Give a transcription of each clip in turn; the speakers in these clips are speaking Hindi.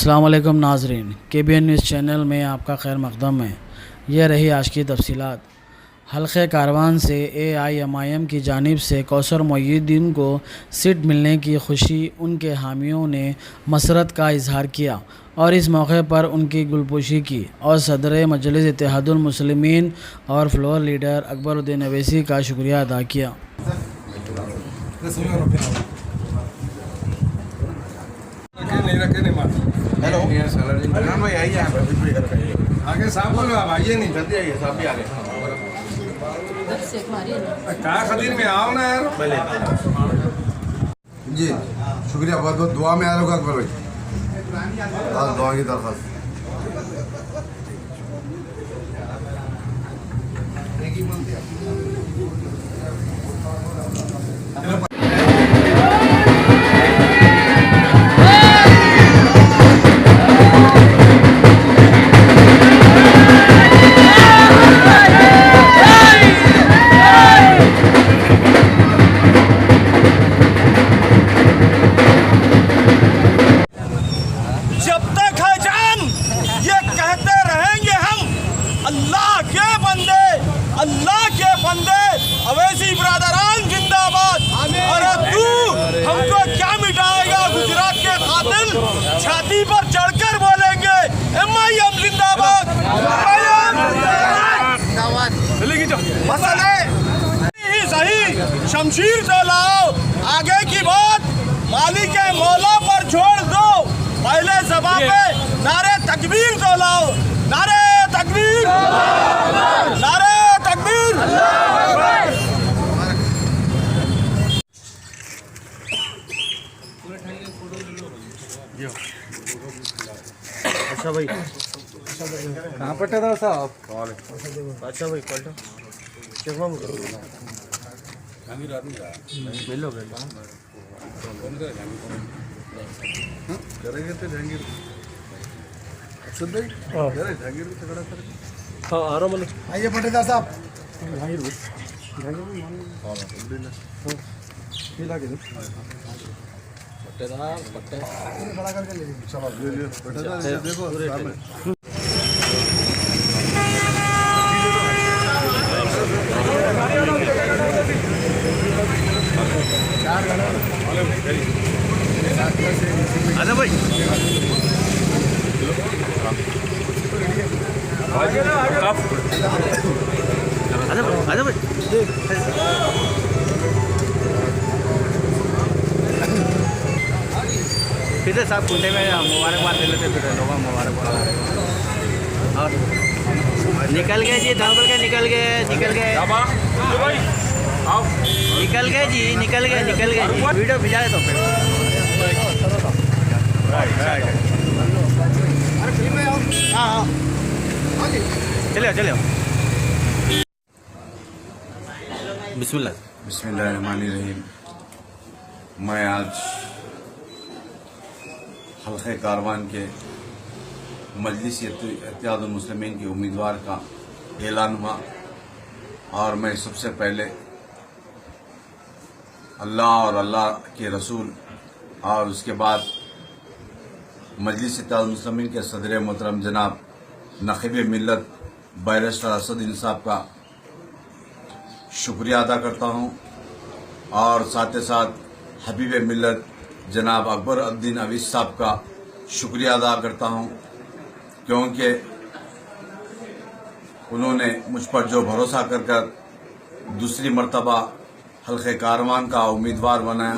अस्सलाम वालेकुम नाज़रीन, KBN न्यूज़ चैनल में आपका खैर मक़दम है। यह रही आज की तफसीलात। हल्क़े कारवान से AIMIM की जानिब से कौसर मोइनुद्दीन को सीट मिलने की खुशी उनके हामियों ने मसरत का इजहार किया और इस मौके पर उनकी गुलपोशी की और सदर मजलिस इत्तेहादुल मुस्लिमीन और फ्लोर लीडर अकबरुद्दीन अवैसी का शुक्रिया अदा किया। हेलो भाई आइए आगे साहब बोलो, आप आइए नहीं जल्दी आइए, साहब भी आ गए। क्या खदीर में आओ ना यार। जी शुक्रिया, बहुत बहुत दुआ में आ रहा अकबर भाई, दुआ की दरख्वास्त। जब तक है जान ये कहते रहेंगे हम, अल्लाह के बंदे अवैसी ब्रदरान जिंदाबाद। अरे तू हमको क्या मिटाएगा गुजरात के कातिल, छाती पर चढ़कर बोलेंगे MIM जिंदाबाद। सही शमशीर से लाओ, आगे की बात मालिक के मौला पर छोड़ दो। पहले सभा पे नारे तकबीर तो लाओ, नारे तकबीर, नारे तकबीर। अच्छा भाई, कहाँ पट्टे था साहब? अच्छा भाई पलटो मिलो करेंगे तो जहांगीर जहांगीर भी तगड़ा कर। हाँ आ रहा मतलब आइए पटेदार साहब। बड़ा करके ले लीजिए। पटेदार देखो सामने। आजा भाई, आजा भाई। फिर साहब कुंडे में मुबारकबाद दे लेते, फिर लोग मुबारकबाद। और निकल गए जी, धावल के निकल गए निकल गए जी, निकल गए जी। वीडियो भिजाए तो फिर चलो बिस्मिल्लाहिर्रहमानिर्रहीम। मैं आज हल्क़े कारवान के मजलिस इत्तेहादुल मुस्लिमीन के उम्मीदवार का ऐलान हुआ और मैं सबसे पहले अल्लाह और अल्लाह के रसूल और उसके बाद मजलिस इत्तेहादुल मुस्लिमीन के सदर मोहतरम जनाब नक़ीब मिल्लत बैरिस्टर असद साहब का शुक्रिया अदा करता हूं और साथ ही साथ हबीब मिल्लत जनाब अकबरुद्दीन अवैसी साहब का शुक्रिया अदा करता हूं, क्योंकि उन्होंने मुझ पर जो भरोसा कर दूसरी मर्तबा हल्क़े कारवान का उम्मीदवार बनाया।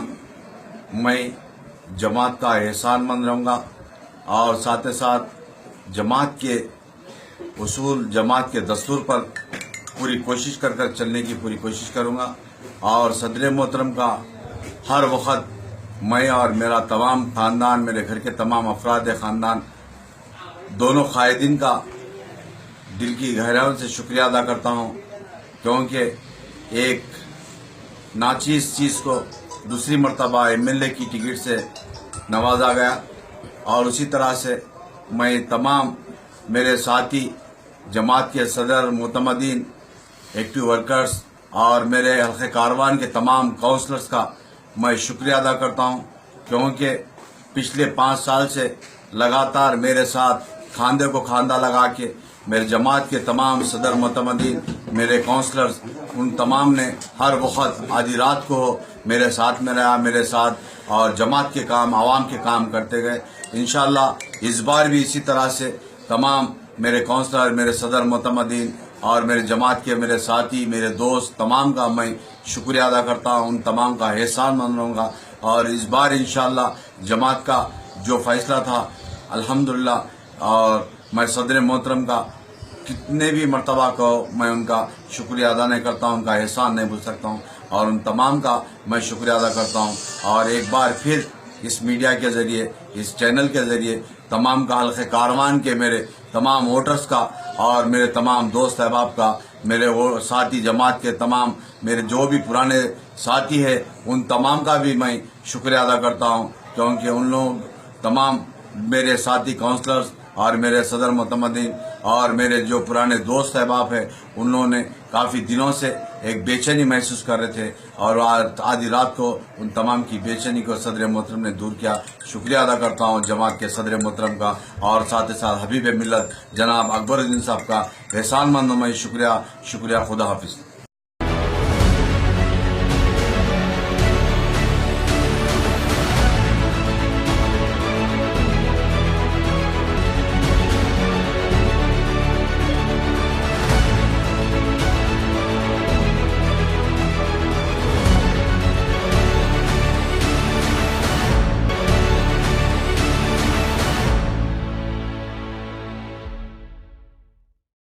मैं जमात का एहसानमंद रहूँगा और साथ ही साथ जमात के उसूल, जमात के दस्तूर पर पूरी कोशिश कर चलने की पूरी कोशिश करूँगा और सदर मोहतरम का हर वक्त मैं और मेरा तमाम ख़ानदान, मेरे घर के तमाम अफराद ख़ानदान, दोनों कायदीन का दिल की गहराइयों से शुक्रिया अदा करता हूँ, क्योंकि एक नाचीज़ चीज़ को दूसरी मर्तबा MLA की टिकट से नवाजा गया। और उसी तरह से मैं तमाम मेरे साथी जमात के सदर, मोतमदीन, एक्टिव वर्कर्स और मेरे हल्क़े कारवान के तमाम काउंसलर्स का मैं शुक्रिया अदा करता हूं, क्योंकि पिछले 5 साल से लगातार मेरे साथ खांदे को खांदा लगा के मेरे जमात के तमाम सदर मुतमदीन, मेरे काउंसलर्स, उन तमाम ने हर वक्त आधी रात को मेरे साथ में रहा, मेरे साथ और जमात के काम, आवाम के काम करते गए। इंशाअल्लाह इस बार भी इसी तरह से तमाम मेरे काउंसलर, मेरे सदर मुतमदीन और मेरे जमात के मेरे साथी, मेरे दोस्त तमाम का मैं शुक्रिया अदा करता हूँ, उन तमाम का एहसानमंद रहूँगा। और इस बार इंशाअल्लाह जमात का जो फैसला था अल्हम्दुलिल्लाह, और मैं सदर मोहतरम का कितने भी मर्तबा को मैं उनका शुक्रिया अदा नहीं करता हूँ, उनका एहसान नहीं भूल सकता हूँ, और उन तमाम का मैं शुक्रिया अदा करता हूँ। और एक बार फिर इस मीडिया के ज़रिए, इस चैनल के ज़रिए तमाम का हल्क़े कारवान के मेरे तमाम वोटर्स का और मेरे तमाम दोस्त अहबाब का, मेरे वो साथी जमात के तमाम मेरे जो भी पुराने साथी है उन तमाम का भी मैं शुक्रिया अदा करता हूँ, क्योंकि उन लोग तमाम मेरे साथी काउंसलर्स और मेरे सदर मुतमदीन और मेरे जो पुराने दोस्त अहबाब हैं उन लोगों ने काफ़ी दिनों से एक बेचैनी महसूस कर रहे थे, और आधी रात को उन तमाम की बेचैनी को सदर मोहतरम ने दूर किया। शुक्रिया अदा करता हूँ जमात के सदर मोहतरम का, और साथ ही साथ हबीब मिल्लत जनाब अकबरुद्दीन साहब का एहसानमंद मैं शुक्रिया। खुदा हाफिज़।